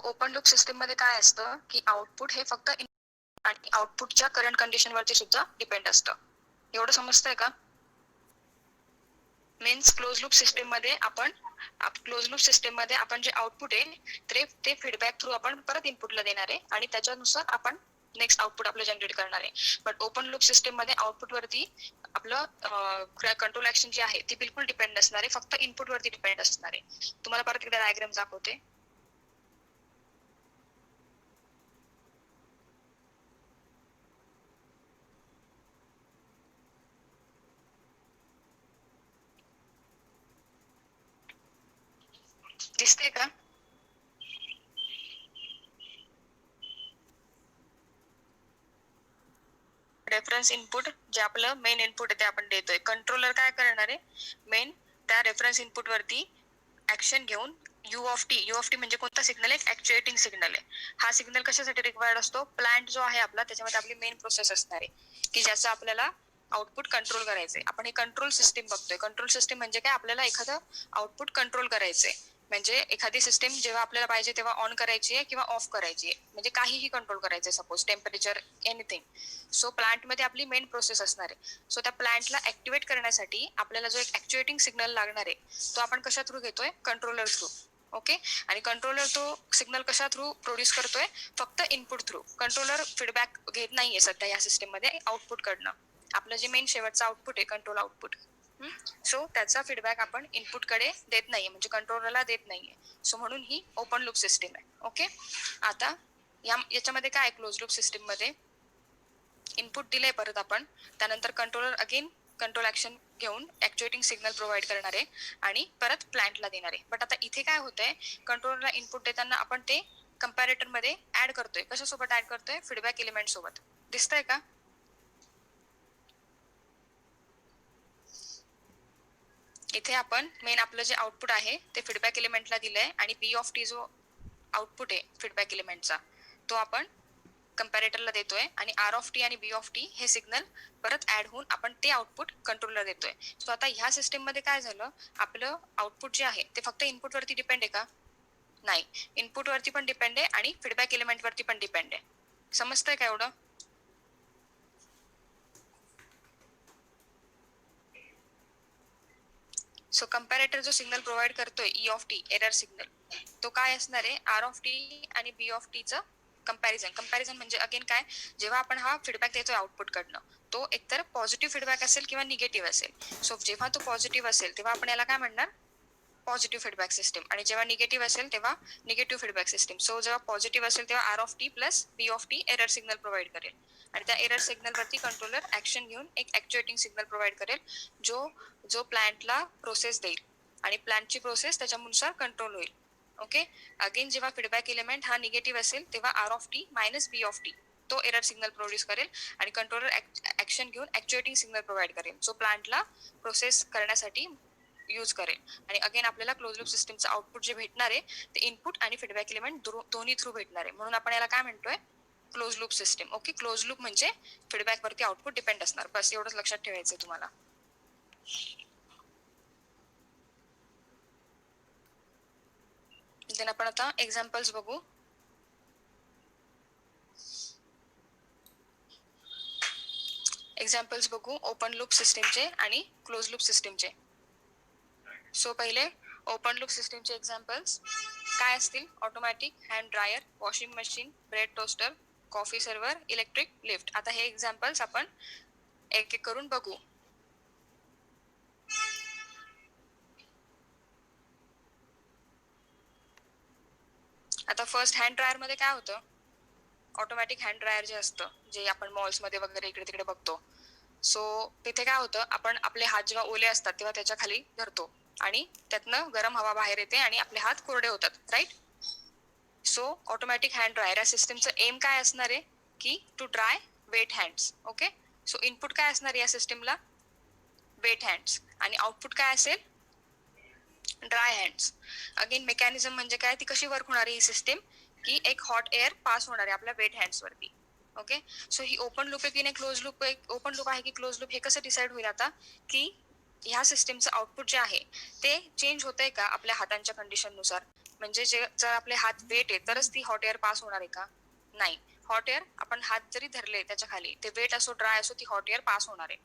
Open loop system मध्ये काय असतं की आउटपुट हे फक्त आणि आउटपुटच्या करंट कंडिशन वरती सुद्धा डिपेंड असतं. एवढं समजतंय का? मीन्स क्लोज लूप सिस्टीम मध्ये आपण जे आउटपुट आहे ते फीडबॅक थ्रू आपण परत इनपुटला देणार आहे आणि त्याच्यानुसार आपण नेक्स्ट आउटपुट आपलं जनरेट करणार आहे. बट ओपन लूप सिस्टीम मध्ये आउटपुट वरती आपलं कंट्रोल ऍक्शन जी आहे ती बिलकुल डिपेंड नसणार आहे, फक्त इनपुट वरती डिपेंड असणार आहे. तुम्हाला परत एकदा डायग्राम दाखवते. दिसते का? रेफरन्स इनपुट जे आपलं मेन इनपुट आहे ते आपण देतोय. कंट्रोलर काय करणार आहे, मेन त्या रेफरन्स इनपुट वरती ऍक्शन घेऊन यू ऑफ टी म्हणजे कोणता सिग्नल आहे, ऍक्च्युएटिंग सिग्नल आहे. हा सिग्नल कशासाठी रिक्वायर्ड असतो, प्लांट जो आहे आपला त्याच्यामध्ये आपली मेन प्रोसेस असणार आहे की ज्याचं आपल्याला आउटपुट कंट्रोल करायचंय. आपण हे कंट्रोल सिस्टीम बघतोय. कंट्रोल सिस्टीम म्हणजे काय, आपल्याला एखादं आउटपुट कंट्रोल करायचंय. म्हणजे एखादी सिस्टीम जेव्हा आपल्याला पाहिजे तेव्हा ऑन करायची आहे किंवा ऑफ करायची आहे, म्हणजे काहीही कंट्रोल करायचंय, suppose temperature, anything. So plant मध्ये आपली मेन प्रोसेस असणार आहे. सो त्या प्लांटला ऍक्टिव्हेट करण्यासाठी आपल्याला जो एक ऍक्च्युएटिंग सिग्नल लागणार आहे तो आपण कशा थ्रू घेतोय, कंट्रोलर थ्रू. ओके. आणि कंट्रोलर तो सिग्नल कशा थ्रू प्रोड्यूस करतोय, फक्त इनपुट थ्रू. कंट्रोलर फीडबॅक घेत नाहीये सध्या या सिस्टीम मध्ये आउटपुट कडनं. आपलं जे मेन शेवटचं आउटपुट आहे कंट्रोल आउटपुट, सो त्याचा फीडबॅक आपण इनपुट कडे देत नाहीये, म्हणजे कंट्रोलरला देत नाहीये. सो म्हणून ही ओपन लूप सिस्टीम आहे. ओके. आता याच्यामध्ये काय, क्लोज लूप सिस्टीम मध्ये इनपुट दिलंय परत आपण, त्यानंतर कंट्रोलर अगेन कंट्रोल ऍक्शन घेऊन ऍक्च्युएटिंग सिग्नल प्रोव्हाइड करणार आहे आणि परत प्लांटला देणार आहे. बट आता इथे काय होतंय, कंट्रोलरला इनपुट देताना आपण ते कंपॅरेटर मध्ये ऍड करतोय. कशासोबत ऍड करतोय, फीडबॅक एलिमेंट सोबत. दिसतंय का? इथे आपण मेन आपलं जे आउटपुट आहे ते फीडबॅक एलिमेंटला दिलंय आणि बी ऑफ टी जो आउटपुट आहे फीडबॅक एलिमेंटचा तो आपण कंपॅरेटरला देतोय आणि आर ऑफ टी आणि बी ऑफ टी हे सिग्नल परत ऍड होऊन आपण ते आउटपुट कंट्रोलला देतोय. सो आता ह्या सिस्टीम मध्ये काय झालं, आपलं आउटपुट जे आहे ते फक्त इनपुट वरती डिपेंड आहे का? नाही. इनपुट वरती पण डिपेंड आहे आणि फीडबॅक एलिमेंट वरती पण डिपेंड आहे. समजतंय का एवढं? सो कंपॅरेटर जो सिग्नल प्रोव्हाइड करतोय E of T error signal, तो काय असणार आहे, आर ऑफ टी आणि बी ऑफ टीचं कंपॅरिझन म्हणजे अगेन काय, जेव्हा आपण हा फीडबॅक देतोय आउटपुट कडनं तो एकतर पॉझिटिव्ह फीडबॅक असेल किंवा निगेटिव्ह असेल. सो जेव्हा तो पॉझिटिव्ह असेल तेव्हा आपण याला काय म्हणणार, पॉझिटिव्ह फीडबॅक सिस्टीम, आणि जेव्हा निगेटिव्ह असेल तेव्हा निगेटिव्ह फीडबॅक सिस्टीम. सो जेव्हा पॉझिटिव्ह असेल तेव्हा R of T plus B of T error signal provide करेल आणि त्या एरर सिग्नल वरती कंट्रोलर ऍक्शन घेऊन एक ऍक्च्युएटिंग सिग्नल प्रोव्हाइड करेल जो प्लांटला प्रोसेस देईल आणि प्लांटची प्रोसेस त्याच्यानुसार कंट्रोल होईल. ओके. अगेन जेव्हा फीडबॅक एलिमेंट हा निगेटिव्ह असेल तेव्हा R of T minus B of T तो एरर सिग्नल प्रोड्यूस करेल आणि कंट्रोलर ऍक्शन घेऊन ऍक्च्युएटिंग सिग्नल प्रोव्हाइड करेल जो प्लांटला प्रोसेस करण्यासाठी यूज करेल. आणि अगेन आपल्याला क्लोज लूप सिस्टीमचं आउटपुट जे भेटणार आहे ते इनपुट आणि फीडबॅक एलिमेंट दोन्ही थ्रू भेटणार आहे. म्हणून आपण याला काय म्हणतोय, close loop system. Okay. Close loop म्हणजे फीडबॅक वरती आउटपुट डिपेंड असणार. बस एवढंच लक्षात ठेवायचंय तुम्हाला. देन आपण आता एक्झाम्पल्स बघू. एक्झाम्पल्स बघू ओपन लूप सिस्टीमचे आणि क्लोज लूप सिस्टीमचे. सो पहिले ओपन लूप सिस्टीमचे एक्झाम्पल्स काय असतील, automatic hand dryer, washing machine, bread toaster, coffee server, electric lift. आता हे एक्झाम्पल्स आपण एक एक करून बघू. आता फर्स्ट हँड ड्रायर मध्ये काय होतं, ऑटोमॅटिक हँड ड्रायर जे असतं जे आपण मॉल्स मध्ये वगैरे इकडे तिकडे बघतो. सो तिथे काय होतं, आपण आपले हात जेव्हा ओले असतात तेव्हा त्याच्या खाली धरतो आणि त्यातनं गरम हवा बाहेर येते आणि आपले हात कोरडे होतात, right. So automatic hand dryer या सिस्टीमचं एम काय असणार आहे की to dry wet hands. Okay. So input काय असणार या सिस्टीमला, वेट हँड्स, आणि आउटपुट काय असेल, ड्राय हँड्स. अगेन मेकॅनिझम म्हणजे काय, ती कशी वर्क होणार आहे ही सिस्टीम, की एक हॉट एअर पास होणार आहे आपल्या वेट हँड्स वरती. ओके. सो ही ओपन लूप आहे की नाही क्लोज लूप, ओपन लूप आहे की क्लोज लूप, हे कसं डिसाइड होईल आता, की ह्या सिस्टीमचं आउटपुट जे आहे ते चेंज होतंय का आपल्या हातांच्या कंडिशन नुसार. म्हणजे जर आपले हात वेट आहे तरच ती हॉट एअर पास होणार आहे का? नाही. हॉट एअर आपण हात जरी धरले त्याच्या खाली, ते वेट असो ड्राय असो, ती हॉट एअर पास होणार आहे.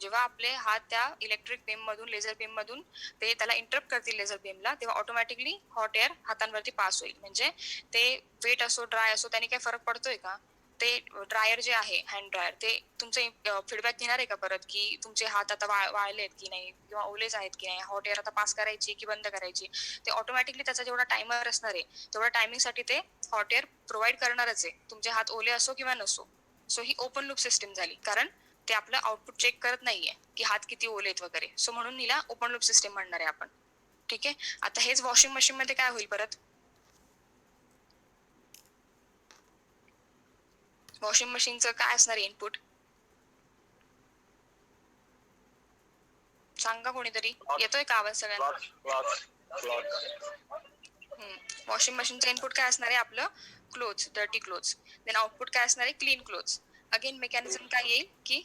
जेव्हा आपले हात त्या इलेक्ट्रिक बीम मधून, लेझर बीम मधून ते त्याला इंटरप्ट करतील लेझर बीमला, तेव्हा ऑटोमॅटिकली हॉट एअर हातांवरती पास होईल. म्हणजे ते वेट असो ड्राय असो त्याने काही फरक पडतोय का? ते ड्रायर जे आहे, हँड ड्रायर, ते तुमचे फीडबॅक घेणार आहे का परत की तुमचे हात आता वाळलेत की नाही किंवा ओलेच आहेत की नाही, हॉट एअर आता पास करायची की बंद करायची? ते ऑटोमॅटिकली त्याचा जेवढा टायमर असणार आहे तेवढ्या टायमिंगसाठी ते हॉट एअर प्रोव्हाइड करणारच आहे, तुमचे हात ओले असो किंवा नसो. सो ही ओपन लूप सिस्टीम झाली, कारण ते आपलं आउटपुट चेक करत नाहीये की हात किती ओलेत वगैरे. सो म्हणून हिला ओपन लूप सिस्टीम म्हणणार आहे आपण. ठीक आहे. आता हेच वॉशिंग मशीन मध्ये काय होईल परत? वॉशिंग मशीनचं काय असणार आहे इनपुट? सांगा कोणीतरी, येतोय का आवाज सगळ्यांना? वॉशिंग मशीनचं इनपुट काय असणार आहे आपलं? Clothes, dirty clothes. Then output काय असणार आहे? Clean clothes. अगेन मेकॅनिझम काय येईल की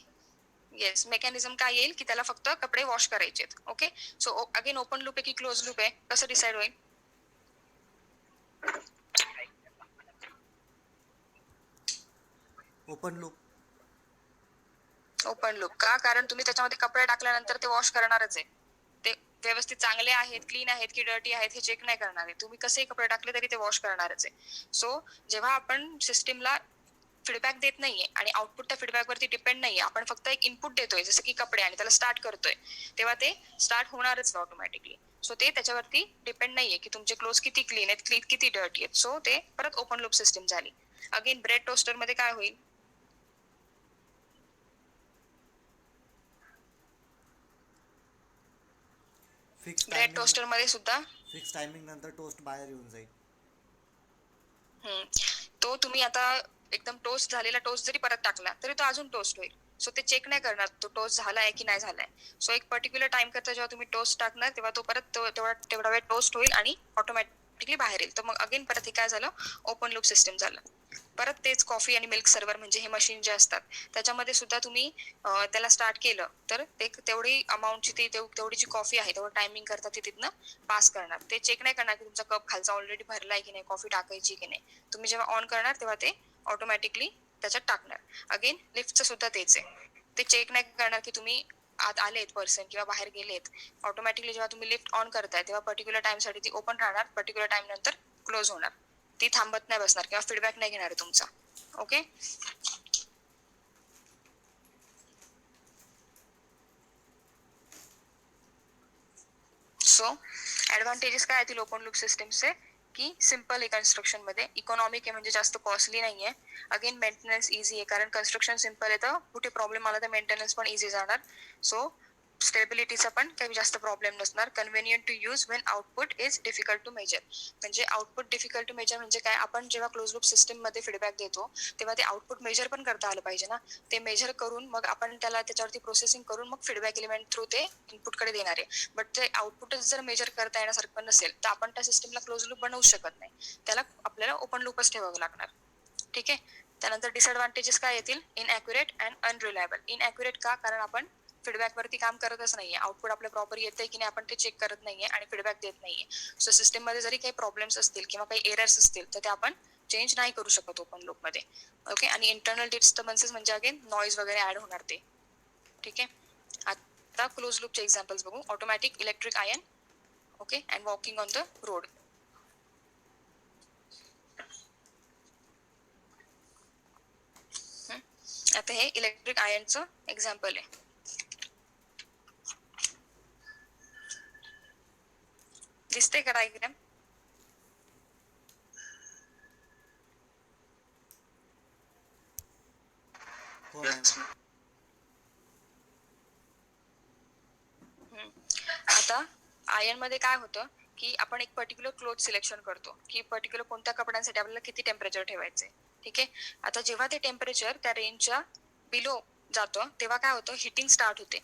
येस, मेकॅनिझम काय येईल की त्याला फक्त कपडे वॉश करायचे. Okay. So again open loop आहे की क्लोज लूप आहे, कसं डिसाइड होईल? Open loop. ओपन लूप का? कारण तुम्ही त्याच्यामध्ये कपडे टाकल्यानंतर ते वॉश करणारच आहे. ते व्यवस्थित चांगले आहेत, क्लीन आहेत की डर्टी आहेत हे चेक नाही करणार आहे. तुम्ही कसे कपडे टाकले तरी ते वॉश करणारच आहे. सो जेव्हा आपण सिस्टीमला फीडबॅक देत नाहीये आणि आउटपुट त्या फीडबॅक वरती डिपेंड नाहीये, आपण फक्त एक इनपुट देतोय जसं की कपडे आणि त्याला स्टार्ट करतोय, तेव्हा ते स्टार्ट होणारच ऑटोमॅटिकली. सो ते त्याच्यावरती डिपेंड नाहीये की तुमचे क्लोथ किती क्लीन आहेत, किती डर्टी आहेत. सो ते परत ओपन लूप सिस्टीम झाली. अगेन ब्रेड टोस्टर मध्ये काय होईल? ब्रेड टोस्टर मध्ये सुद्धा फिक्स टायमिंग नंतर टोस्ट बाहेर येऊन जाईल. तो तुम्ही आता एकदम टोस्ट झालेला टोस्ट जरी परत टाकला तरी तो अजून टोस्ट होईल. सो ते चेक नाही करणार तो टोस्ट झालाय की नाही झालाय. सो एक पर्टिक्युलर टाइम करता जेव्हा तुम्ही टोस्ट टाकणार तेव्हा तो परत तेवढा वेळ टोस्ट होईल आणि ऑटोमॅटिकली बाहेर येईल. तर मग अगेन परत हे काय झालं? ओपन लूप सिस्टम झालं. परत तेच कॉफी आणि मिल्क सर्व्हर म्हणजे हे मशीन जे असतात त्याच्यामध्ये सुद्धा तुम्ही त्याला स्टार्ट केलं तर ते तेवढी अमाऊंटची तेवढी कॉफी आहे तेवढं टायमिंग करता ती तिथनं पास करणार. ते चेक नाही करणार की तुमचा कप खालचा ऑलरेडी भरलाय की नाही, कॉफी टाकायची की नाही. तुम्ही जेव्हा ऑन करणार तेव्हा ते ऑटोमॅटिकली त्याच्यात टाकणार. अगेन लिफ्टचं सुद्धा तेच आहे. ते चेक नाही करणार की तुम्ही आत आलेत पर्सन किंवा बाहेर गेलेत. ऑटोमॅटिकली जेव्हा तुम्ही लिफ्ट ऑन करताय तेव्हा पर्टिक्युलर टाइम साठी ती ओपन राहणार, पर्टिक्युलर टाइम नंतर क्लोज होणार. ती थांबत नाही बसणार किंवा फीडबॅक नाही घेणार आहे तुमचा. ओके. सो ऍडव्हान्टेजेस काय येतील ओपन लूप सिस्टमचे? की सिम्पल आहे कन्स्ट्रक्शन मध्ये, इकॉनॉमिक आहे म्हणजे जास्त कॉस्टली नाहीये. अगेन मेंटेनन्स इझी आहे कारण कन्स्ट्रक्शन सिम्पल आहे तर कुठे प्रॉब्लेम आला तर मेंटेनन्स पण इझी जाणार. सो स्टेबिलिटीचा पण काही जास्त प्रॉब्लेम नसणार. Convenient to use when output is difficult to measure. म्हणजे आउटपुट डिफिकल्ट टू मेजर म्हणजे काय? आपण जेव्हा क्लोज लूप सिस्टम मध्ये फीडबॅक देतो तेव्हा ते आउटपुट मेजर पण करता आलं पाहिजे ना. ते मेजर करून मग आपण त्याला त्याच्यावरती प्रोसेसिंग करून मग फीडबॅक एलिमेंट थ्रू ते इनपुटकडे देणार आहे. बट ते आउटपुटच जर मेजर करता येण्यासारखं नसेल तर आपण त्या सिस्टमला क्लोज लूप बनवू शकत नाही. त्याला आपल्याला ओपन लूपच ठेवावं लागणार. ठीक आहे. त्यानंतर डिसएडव्हान्टेजेस काय येतील? इनअॅक्युरेट अँड अनरिलायबल. इनअॅक्युरेट का? कारण आपण फीडबॅक वरती काम करतच नाहीये. आउटपुट आपलं प्रॉपर येतंय की नाही आपण ते चेक करत नाहीये आणि फीडबॅक देत नाहीये. सो सिस्टम मध्ये जरी काही प्रॉब्लेम्स असतील किंवा काही एरर्स असतील तर ते आपण चेंज नाही करू शकत ओपन लूप मध्ये. ओके. आणि इंटरनल डिस्टर्बन्सेस म्हणजे अगेन नॉईज वगैरे ऍड होणार ते. ठीक आहे. आता क्लोज लूपचे एक्झाम्पल्स बघू. Automatic electric iron, okay, and walking on the road. आता हे इलेक्ट्रिक आयर्नचं एक्झाम्पल आहे. दिसते का डायग्राम? हो मॅम. आता आयर्न मध्ये काय होतं की आपण एक पर्टिक्युलर क्लोथ सिलेक्शन करतो की पर्टिक्युलर कोणत्या कपड्यांसाठी आपल्याला किती टेम्परेचर ठेवायचंय. ठीक आहे. आता जेव्हा ते टेम्परेचर त्या रेंजच्या बिलो जातं तेव्हा काय होतं? हिटिंग स्टार्ट होते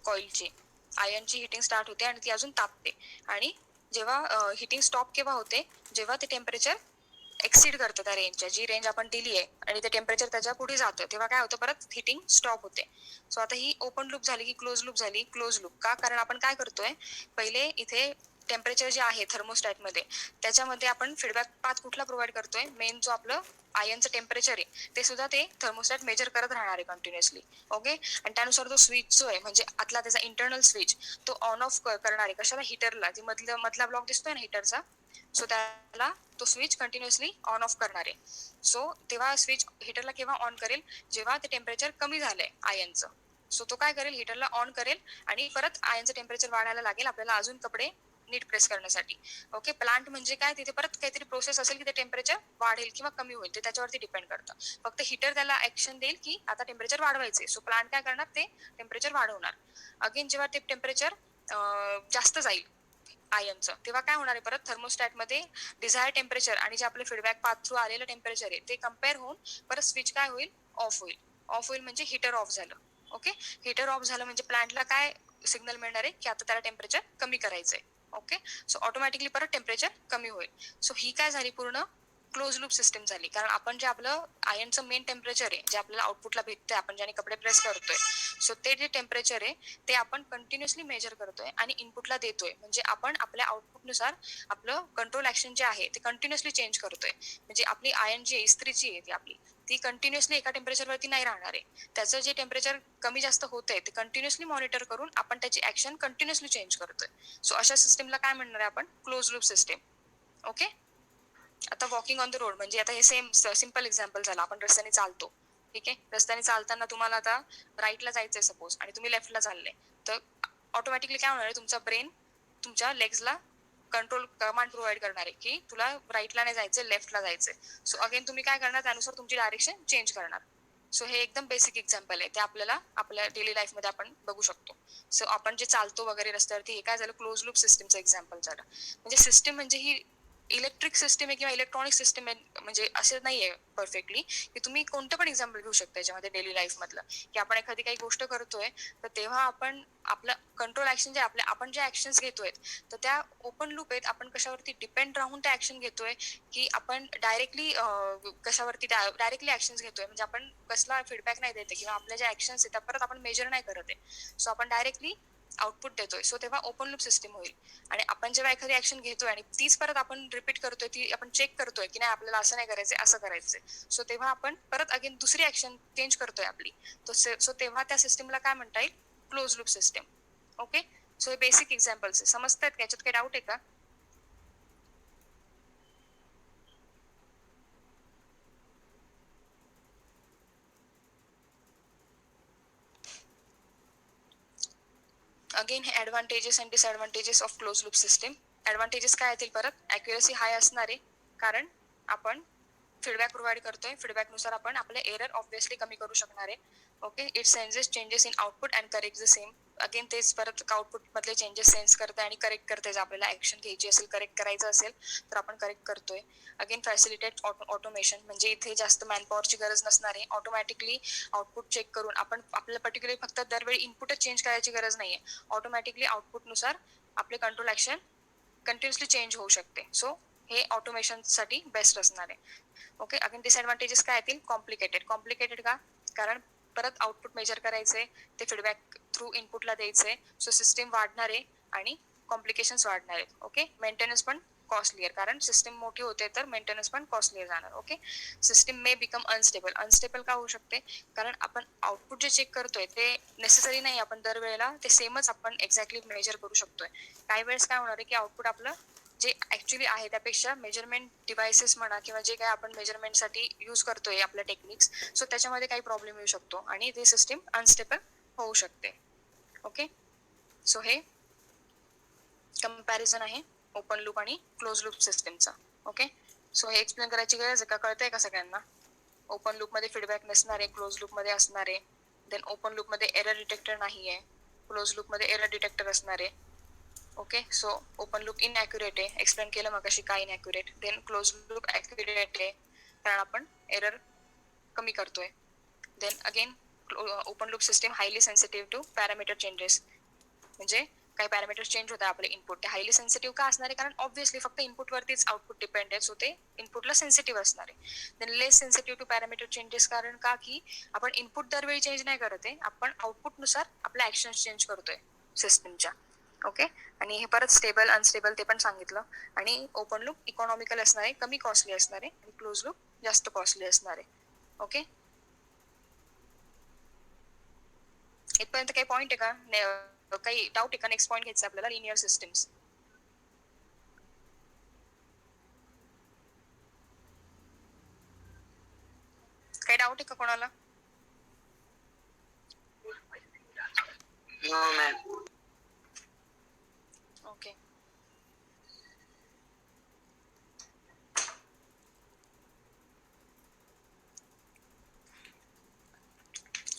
कॉइलची, आयर्नची हिटिंग स्टार्ट होते आणि ती अजून तापते. आणि जेव्हा हिटिंग स्टॉप केव्हा होते? जेव्हा ते टेम्परेचर एक्सीड करतं त्या रेंजच्या, जी रेंज आपण दिली आहे आणि ते टेम्परेचर त्याच्या पुढे जातं तेव्हा काय होतं? परत हिटिंग स्टॉप होते. सो आता ही ओपन लूप झाली की क्लोज लूप झाली? क्लोज लूप का? कारण आपण काय करतोय? पहिले इथे टेम्परेचर जे आहे थर्मोस्टॅटमध्ये त्याच्यामध्ये आपण फीडबॅक पाथ कुठला प्रोव्हाइड करतोय, मेन जो आपलं आयनचं टेम्परेचर आहे ते सुद्धा ते थर्मोस्टॅट मेजर करत राहणार आहे कंटिन्युअसली. ओके, आणि त्यानुसार तो स्विच जो आहे म्हणजे आतला त्याचा इंटरनल स्विच तो ऑन ऑफ करणार आहे. कशाला? हीटरला. जे मधला ब्लॉक दिसतोय ना हीटरचा, सो त्याला तो स्विच कंटिन्युअसली ऑन ऑफ करणार आहे. सो तेव्हा स्विच हीटरला केव्हा ऑन करेल? जेव्हा ते टेम्परेचर कमी झालंय आयनचं. सो तो काय करेल? हीटरला ऑन करेल आणि परत आयनचं टेम्परेचर वाढायला लागेल आपल्याला अजून कपडे नीट प्रेस करण्यासाठी. ओके, प्लांट म्हणजे काय? तिथे परत काहीतरी प्रोसेस असेल की ते टेम्परेचर वाढेल किंवा कमी होईल, ते त्याच्यावरती डिपेंड करतं. फक्त हीटर त्याला ऍक्शन देईल की आता टेम्परेचर वाढवायचे, सो प्लांट काय करणार? ते टेम्परेचर वाढवणार. अगेन जेव्हा ते टेम्परेचर जास्त जाईल आयनचं, तेव्हा काय होणार आहे? परत थर्मोस्टॅटमध्ये डिझायर टेम्परेचर आणि जे आपलं फीडबॅक पाथ थ्रू आलेलं टेम्परेचर आहे ते कम्पेअर होऊन परत स्विच काय होईल? ऑफ होईल. ऑफ होईल म्हणजे हीटर ऑफ झालं. ओके, हीटर ऑफ झालं म्हणजे प्लांटला काय सिग्नल मिळणार आहे की आता त्याला टेम्परेचर कमी करायचंय. ओके, सो ऑटोमॅटिकली परत टेम्परेचर कमी होईल. सो ही काय झाली? पूर्ण क्लोज लूप सिस्टम झाली. कारण आपण जे आपलं आयनचं मेन टेम्परेचर आहे, जे आपल्याला आउटपुटला भेटतंय आपण ज्याने कपडे प्रेस करतोय, सो ते जे टेम्परेचर आहे ते आपण कंटिन्युअसली मेजर करतोय आणि इनपुटला देतोय. म्हणजे आपण आपल्या आउटपुटनुसार आपलं कंट्रोल ऍक्शन जे आहे ते कंटिन्युअसली चेंज करतोय. म्हणजे आपली आयन जी आहे, इस्त्रीची आहे ती आपली, ती कंटिन्युअसली एका टेम्परेचरवरती नाही राहणार आहे. त्याचं जे टेम्परेचर कमी जास्त होतंय ते कंटिन्युअसली मॉनिटर करून आपण त्याची ऍक्शन कंटिन्युअसली चेंज करतोय. सो अशा सिस्टमला काय म्हणणार आहे आपण? Close loop system. ओके, आता वॉकिंग ऑन द रोड म्हणजे आता हे सेम सिम्पल एक्झाम्पल झालं. आपण रस्त्याने चालतो, ठीक आहे. रस्त्याने चालताना तुम्हाला आता राईटला जायचंय सपोज आणि तुम्ही लेफ्टला चालले, तर ऑटोमॅटिकली काय होणार आहे? तुमचा ब्रेन तुमच्या लेग्सला कंट्रोल कमांड प्रोव्हाइड करणार आहे की तुला राईटला नाही जायचंय, लेफ्टला जायचंय. सो अगेन तुम्ही काय करणार? त्यानुसार तुमची डायरेक्शन चेंज करणार. सो हे एकदम बेसिक एक्झाम्पल आहे, ते आपल्याला आपल्या डेली लाईफ मध्ये आपण बघू शकतो. सो आपण जे चालतो वगैरे रस्त्यावरती, हे काय झालं? क्लोज लूप सिस्टमचं एक्झाम्पल झालं. म्हणजे सिस्टम म्हणजे ही इलेक्ट्रिक सिस्टम आहे किंवा इलेक्ट्रॉनिक सिस्टम आहे म्हणजे असं नाहीये परफेक्टली, की तुम्ही कोणतं पण एक्झाम्पल घेऊ शकता याच्यामध्ये डेली लाईफ मधलं. की आपण एखादी काही गोष्ट करतोय तर तेव्हा आपण आपलं कंट्रोल ऍक्शन जे आपण जे ऍक्शन्स घेतोय तर त्या ओपन लूप आहेत. आपण कशावरती डिपेंड राहून त्या ऍक्शन घेतोय की आपण डायरेक्टली कशावरती डायरेक्टली ऍक्शन्स घेतोय. म्हणजे आपण कसला फीडबॅक नाही देते किंवा आपल्या ज्या ऍक्शन्स आहेत त्या परत आपण मेजर नाही करत आहे. सो आपण डायरेक्टली आउटपुट देतोय. सो तेव्हा ओपन लूप सिस्टम होईल. आणि आपण जेव्हा एखादी ऍक्शन घेतोय आणि तीच परत आपण रिपीट करतोय, ती आपण चेक करतोय की नाही आपल्याला असं नाही करायचंय, असं करायचंय, सो तेव्हा आपण परत अगेन दुसरी ऍक्शन चेंज करतोय आपली. सो तेव्हा त्या सिस्टमला काय म्हणता येईल? Close loop system. Okay, so हे बेसिक एक्झाम्पल्स आहे. समजतायत का? याच्यात काही डाऊट आहे का? अगेन हे advantages and disadvantages of close loop system. Advantages काय येतील? परत अॅक्युरसी हाय असणार आहे कारण आपण फीडबॅक प्रोव्हाइड करतोय. फीडबॅकनुसार आपण आपले एरर ऑब्व्हियसली कमी करू शकणार आहे. Okay, it census changes in output and correct the same. Again तेच परत आउटपुट मधले चेंजेस सेन्स करते आणि करेक्ट करते. जर आपल्याला ऍक्शन घ्यायची असेल, करेक्ट करायचं असेल तर आपण करेक्ट करतोय. अगेन फॅसिलिटेट ऑटोमेशन म्हणजे इथे जास्त मॅनपॉवरची गरज नसणार आहे. ऑटोमॅटिकली आउटपुट चेक करून आपण आपल्याला पर्टिक्युलरली फक्त दरवेळी इनपुटच चेंज करायची गरज नाहीये. ऑटोमॅटिकली आउटपुटनुसार आपले कंट्रोल ऍक्शन कंटिन्युअसली चेंज होऊ शकते. सो हे ऑटोमेशन साठी बेस्ट असणार आहे. ओके, अगेन डिसएडव्हान्टेजेस काय येतील? कॉम्प्लिकेटेड का? कारण परत आउटपुट मेजर करायचे, ते फीडबॅक थ्रू इनपुटला द्यायचे. सो सिस्टम वाढणार आहे आणि कॉम्प्लिकेशन्स वाढणार आहेत. ओके, मेंटेनन्स पण कॉस्टलियर कारण सिस्टम मोठी होते तर मेंटेनन्स पण कॉस्टलियर जाणार. Okay, system may become unstable का होऊ शकते? कारण आपण आउटपुट जे चेक करतोय ते नेसेसरी नाही आपण दरवेळेला ते सेमच आपण एक्झॅक्टली मेजर करू शकतोय. काही वेळेस काय होणार आहे की आउटपुट आपलं जे ऍक्च्युली आहे त्यापेक्षा मेजरमेंट डिव्हाइसेस म्हणा किंवा जे काय आपण मेजरमेंटसाठी यूज करतोय आपल्या टेक्निक्स, सो त्याच्यामध्ये काही प्रॉब्लेम येऊ शकतो आणि ते सिस्टम अनस्टेबल होऊ शकते. ओके, सो हे कम्पॅरिझन आहे ओपन लूप आणि क्लोज लूप सिस्टमचा. ओके, सो हे एक्सप्लेन करायची गरज आहे का? कळतंय का सगळ्यांना? ओपन लूप मध्ये फीडबॅक नसणार आहे, क्लोज लूप मध्ये असणार आहे. देन ओपन लूप मध्ये एरर डिटेक्टर नाही आहे, क्लोज लूप मध्ये एरर डिटेक्टर असणार आहे. Okay, so open loop inaccurate आहे, एक्सप्लेन केलं मग कशी काय inaccurate. Then close loop accurate आहे कारण आपण एरर कमी करतोय. Then again open loop system highly sensitive to parameter changes. म्हणजे काही पॅरामीटर चेंज होतात आपले इनपुट, ते हायली सेन्सिटिव्ह का असणार आहे? कारण ऑब्व्हियसली फक्त इनपुट वरतीच आउटपुट डिपेंड आहे, सो ते इनपुटला सेन्सिटिव्ह असणार आहे. Then less sensitive to parameter changes कारण का? की आपण इनपुट दरवेळी चेंज नाही करत आहे, आपण आउटपुटनुसार आपल्या ऍक्शन चेंज करतोय सिस्टमच्या. ओके. आणि हे परत स्टेबल अनस्टेबल ते पण सांगितलं. आणि ओपन लूप इकॉनॉमिकल असणार आहे, कमी कॉस्टली असणार आहे, आणि क्लोज लूप जास्त कॉस्टली असणार आहे. ओके. इथपर्यंत काही पॉईंट आहे का? काही डाऊट आहे का? नेक्स्ट पॉईंट घ्यायचा आपल्याला, लिनियर सिस्टम्स. काही डाऊट आहे का कोणाला? No, ma'am. Okay.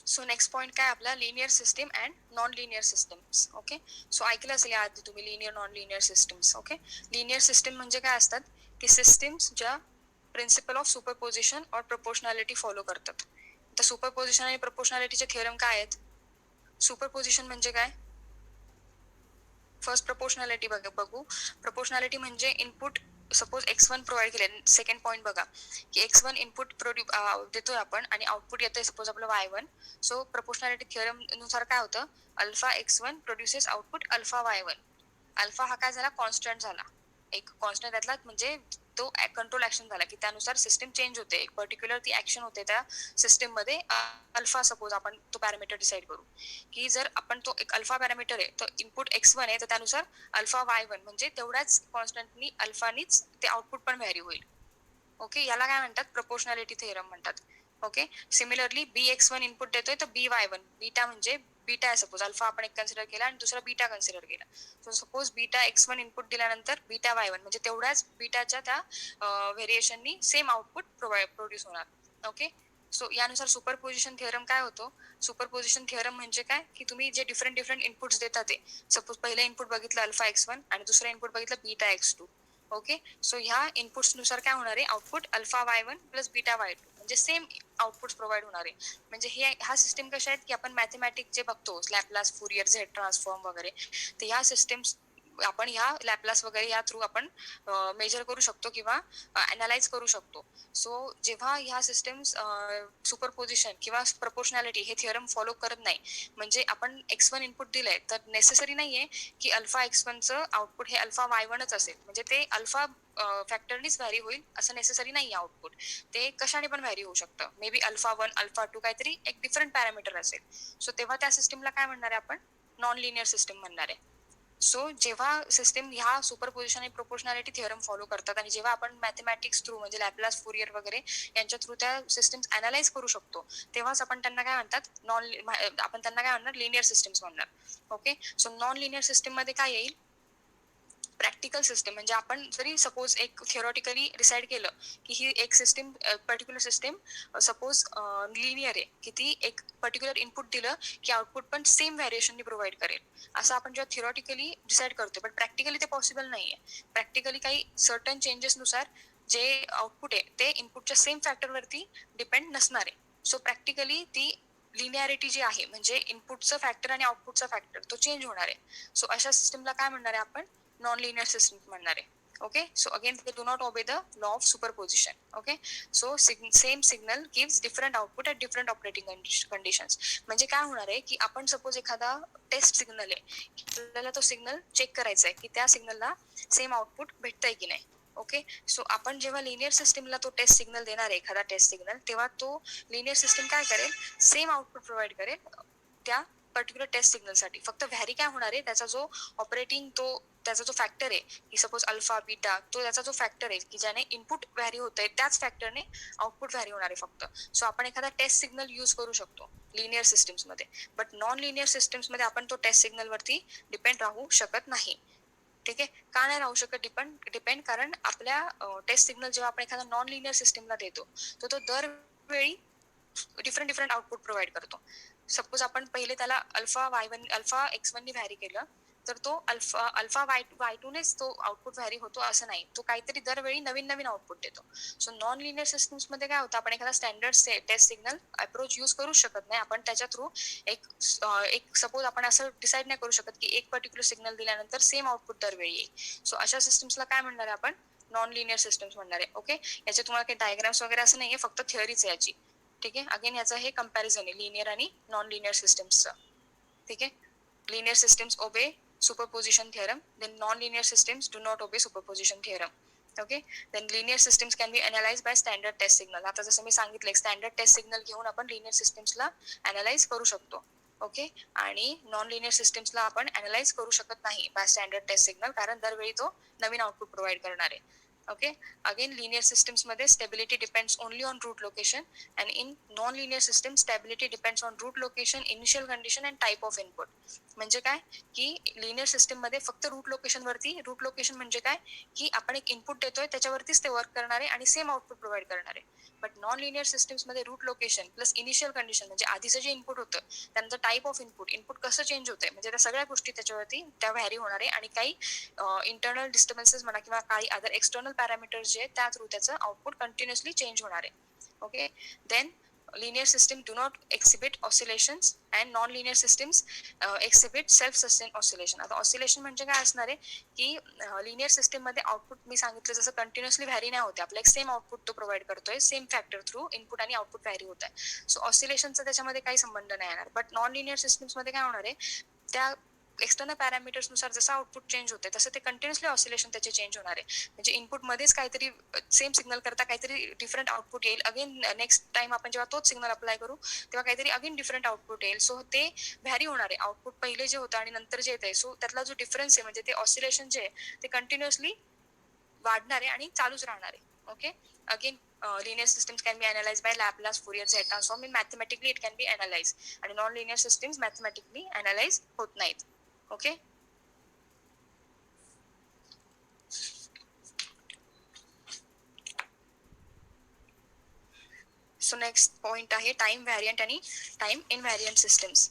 So next point काय आपला, linear system and non linear systems. Okay. So ऐकलं असेल आधी तुम्ही linear non linear systems. Okay. Linear system म्हणजे काय असतात की सिस्टम्स ज्या प्रिन्सिपल ऑफ सुपरपोजिशन और प्रपोर्शनॅलिटी फॉलो करतात. तर सुपरपोजिशन आणि प्रपोर्शनॅलिटीचे थिअरम काय आहेत? सुपरपोजिशन म्हणजे काय? फर्स्ट प्रपोर्शनॅलिटी बघू. प्रपोर्शनॅलिटी म्हणजे इनपुट सपोज x1 प्रोव्हाइड केले. सेकंड पॉईंट बघा की x1 इनपुट देतोय आपण आणि आउटपुट येतोय सपोज आपलं y1. सो प्रपोर्शनॅलिटी थिअरम नुसार काय होतं, alpha x1 produces output alpha y1. Alpha हा काय झाला, कॉन्स्टंट झाला, एक कॉन्स्टंट त्यातला, म्हणजे तो कंट्रोल ऍक्शन झाला की त्यानुसार सिस्टम चेंज होते, एक पर्टिक्युलर ती ऍक्शन होते त्या सिस्टम मध्ये. अल्फा सपोज आपण तो पॅरामीटर डिसाइड करू की जर आपण तो एक अल्फा पॅरामीटर आहे, तर इनपुट x1 आहे, तर त्यानुसार अल्फा y1 म्हणजे तेवढ्याच कॉन्स्टंटनी अल्फानीच ते आउटपुट पण व्हॅरी होईल. ओके. याला काय म्हणतात, प्रपोर्शनॅलिटी थिअरम म्हणतात. ओके. सिमिलरली bx1 इनपुट देतोय, तर by1 बीटा म्हणजे बीटा आहे, सपोज अल्फा आपण एक कन्सिडर केला आणि दुसरा बीटा कन्सिडर केला. So suppose beta x1 input दिल्यानंतर बीटा y1 म्हणजे तेवढ्याच बीटाच्या त्या व्हेरिएशननी सेम आउटपुट प्रोड्यूस होणार. ओके. सो यानुसार सुपरपोजिशन थिअरम काय होतो, सुपरपोजिशन थिअरम म्हणजे काय की तुम्ही जे डिफरंट इनपुट्स देतात ते, सपोज पहिलं इनपुट बघितलं अल्फा x1 आणि दुसरं इनपुट बघितलं बीटा x2. ओके. सो ह्या इनपुट्स नुसार काय होणार आहे, output alpha y1 plus beta y2 म्हणजे सेम आउटपुट प्रोव्हाइड होणार आहे. म्हणजे हा सिस्टम कशा आहेत की आपण मॅथमॅटिक जे बघतो, लॅपलास, फुरियर, झेड ट्रान्सफॉर्म वगैरे, तर ह्या सिस्टम्स आपण ह्या लॅपलास वगैरे या थ्रू आपण मेजर करू शकतो किंवा अनालाइज करू शकतो. सो जेव्हा ह्या सिस्टम्स सुपरपोजिशन किंवा प्रपोर्शनॅलिटी हे थिअरम फॉलो करत नाही, म्हणजे आपण x1 इनपुट दिलंय, तर नेसेसरी नाहीये की अल्फा x1चं आउटपुट हे अल्फा y1च असेल, म्हणजे ते अल्फा फॅक्टरनीच व्हॅरी होईल असं नेसेसरी नाही आउटपुट. ते कशाने पण व्हॅरी होऊ शकतं. मे बी अल्फा 1 अल्फा 2 काहीतरी एक डिफरंट पॅरामीटर असेल. सो तेव्हा त्या सिस्टमला काय म्हणणार आहे आपण, नॉन लिनियर सिस्टम म्हणणार आहे. सो जेव्हा सिस्टम ह्या सुपरपोजिशन आणि प्रोपोर्शनॅलिटी थिअरम फॉलो करतात आणि जेव्हा आपण मॅथमॅटिक्स थ्रू म्हणजे लॅपलास, फुरियर वगैरे यांच्या थ्रू त्या सिस्टम्स अनालाइज करू शकतो, तेव्हाच आपण त्यांना काय म्हणतात, आपण त्यांना काय म्हणणार, लिनियर सिस्टम्स म्हणणार. Okay. So non linear system मध्ये काय येईल, प्रॅक्टिकल सिस्टम म्हणजे आपण जरी सपोज एक थिओरॉटिकली डिसाइड केलं की ही एक system, particular system suppose linear आहे, की ती एक पर्टिक्युलर इनपुट दिलं की आउटपुट पण सेम व्हॅरिएशननी प्रोव्हाइड करेल, असं आपण जेव्हा थिओरॉटिकली डिसाइड करतो, पण प्रॅक्टिकली ते पॉसिबल नाहीये. प्रॅक्टिकली काही सर्टन चेंजेस नुसार जे आउटपुट आहे ते इनपुटच्या सेम फॅक्टरवरती डिपेंड नसणार आहे. सो प्रॅक्टिकली ती लिनियारिटी जी आहे, म्हणजे इनपुटचं फॅक्टर आणि आउटपुटचा फॅक्टर तो चेंज होणार आहे. सो अशा सिस्टमला काय म्हणणार आहे आपण, नॉन लिनियर सिस्टम म्हणणार आहे. Okay. So again they do not obey the law of superposition. Okay. So same signal gives different output at different operating conditions. म्हणजे काय होणार आहे की आपण सपोज एखादा टेस्ट सिग्नल आहे, आपल्याला तो सिग्नल चेक करायचा आहे की त्या सिग्नलला सेम आउटपुट भेटतंय की नाही. ओके. सो आपण जेव्हा लिनियर सिस्टमला तो टेस्ट सिग्नल देणार आहे, एखादा टेस्ट सिग्नल, तेव्हा तो लिनियर सिस्टम काय करेल, सेम आउटपुट प्रोव्हाइड करेल त्या पर्टिक्युलर टेस्ट सिग्नलसाठी. फक्त व्हॅरी काय होणार आहे, त्याचा जो ऑपरेटिंग त्याचा जो फॅक्टर आहे की सपोज अल्फा बीटा, तो त्याचा जो फॅक्टर आहे की ज्याने इनपुट व्हॅरी होत आहे, त्याच फॅक्टरने आउटपुट व्हॅरी होणार आहे फक्त. सो आपण एखादा टेस्ट सिग्नल यूज करू शकतो लिनियर सिस्टम्स मध्ये, बट नॉन लिनियर सिस्टम्स मध्ये आपण तो टेस्ट सिग्नल वरती डिपेंड राहू शकत नाही. ठीक आहे. का नाही राहू शकत डिपेंड, कारण आपल्या टेस्ट सिग्नल जेव्हा आपण एखादा नॉन लिनियर सिस्टमला देतो, तर तो दरवेळी डिफरंट आउटपुट प्रोव्हाइड करतो. सपोज आपण पहिले त्याला अल्फा x1 ने व्हॅरी केलं, तर तो अल्फा y2 नेच तो आउटपुट व्हॅरी होतो असं नाही, तो काहीतरी दरवेळी नवीन आउटपुट देतो. सो नॉन लिनियर सिस्टम्स मध्ये काय होतं, आपण एखादा standard test signal approach use करू शकत नाही. आपण त्याच्या थ्रू एक सपोज आपण असं डिसाइड नाही करू शकत की एक पर्टिक्युलर सिग्नल दिल्यानंतर सेम आउटपुट दरवेळी येईल. सो अशा सिस्टम्सला काय म्हणणार आहे आपण, नॉन लिनियर सिस्टम्स म्हणणार आहे. ओके. याचे तुम्हाला काही डायग्राम्स वगैरे असं नाहीये, फक्त थिअरीच आहे याची. ठीक आहे. अगेन याचं हे कंपॅरिझन आहे लिनियर आणि नॉन लिनियर सिस्टम्सचं. ठीक आहे. Linear systems obey superposition theorem. Then non-linear systems do not obey superposition theorem. Okay, then linear systems can be analyzed by standard test signal. आता जसं मी सांगितलं स्टँडर्ड टेस्ट सिग्नल घेऊन आपण लिनियर सिस्टम्सला अनालाइज करू शकतो. ओके, आणि नॉन लिनियर सिस्टम्सला आपण analyse करू शकत नाही बाय स्टँडर्ड टेस्ट सिग्नल, कारण दरवेळी तो नवीन आउटपुट प्रोव्हाइड करणार आहे. Okay, again linear systems मध्ये stability depends only on root location, and in non-linear systems stability depends on root location, initial condition and type of input. म्हणजे काय की linear system मध्ये फक्त रूट लोकेशन वरती, route location म्हणजे काय की आपण एक इनपुट देतोय त्याच्यावरतीच ते वर्क करणार आहे आणि सेम आउटपुट प्रोव्हाइड करणार आहे. बट नॉन लिनियर सिस्टम्स मध्ये root location plus initial condition म्हणजे आधीचं जे इनपुट होतं त्यानंतर टाईप ऑफ इनपुट, इनपुट कसं चेंज होतंय म्हणजे त्या सगळ्या गोष्टी त्याच्यावरती त्या व्हॅरी होणार आहे, आणि काही इंटरनल डिस्टर्बन्सेस म्हणा किंवा काही अदर एक्सटर्नल पॅरामीटर्स जे त्या थ्रू त्याचं आउटपुट कंटिन्युअसली चेंज होणार आहे. Okay, then linear systems do not exhibit oscillations and non-linear systems exhibit self-sustained oscillation. आता ऑसिलेशन म्हणजे काय असणार आहे की लिनियर सिस्टम मध्ये आउटपुट मी सांगितलं जसं कंटिन्युअसली व्हॅरी नाही होते, आपला एक सेम आउटपुट तो प्रोव्हाइड करतोय, सेम फॅक्टर थ्रू इनपुट आणि आउटपुट व्हॅरी होत आहे. सो ऑसिलेशनचा त्याच्यामध्ये काही संबंध नाही येणार. बट नॉन लिनियर सिस्टम्स मध्ये काय होणार आहे, त्या एक्सटर्नल पॅरामीटर्स नुसार जसं आउटपुट चेंज होते तसं ते कंटिन्युअसली ऑसिलेशन त्याचे चेंज होणार आहे. म्हणजे इनपुट मध्येच काहीतरी सेम सिग्नल करता काहीतरी डिफरंट आउटपुट येईल, अगेन नेक्स्ट टाइम आपण जेव्हा तोच सिग्नल अप्लाय करू तेव्हा काहीतरी अगेन डिफरंट आउटपुट येईल. सो ते व्हॅरी होणार आहे, आउटपुट पहिले जे होतं आणि नंतर जे येत आहे, सो त्यातला जो डिफरन्स आहे म्हणजे ते ऑसिलेशन जे आहे ते कंटिन्युअसली वाढणार आहे आणि चालूच राहणार आहे. Okay, again linear systems can be analyzed by Laplace Fourier Z transform. In mathematically it can be analyzed, आणि non linear systems mathematically analyze होत नाहीत. ओके, सो नेक्स्ट पॉइंट आहे टाइम व्हॅरियंट आणि time invariant systems.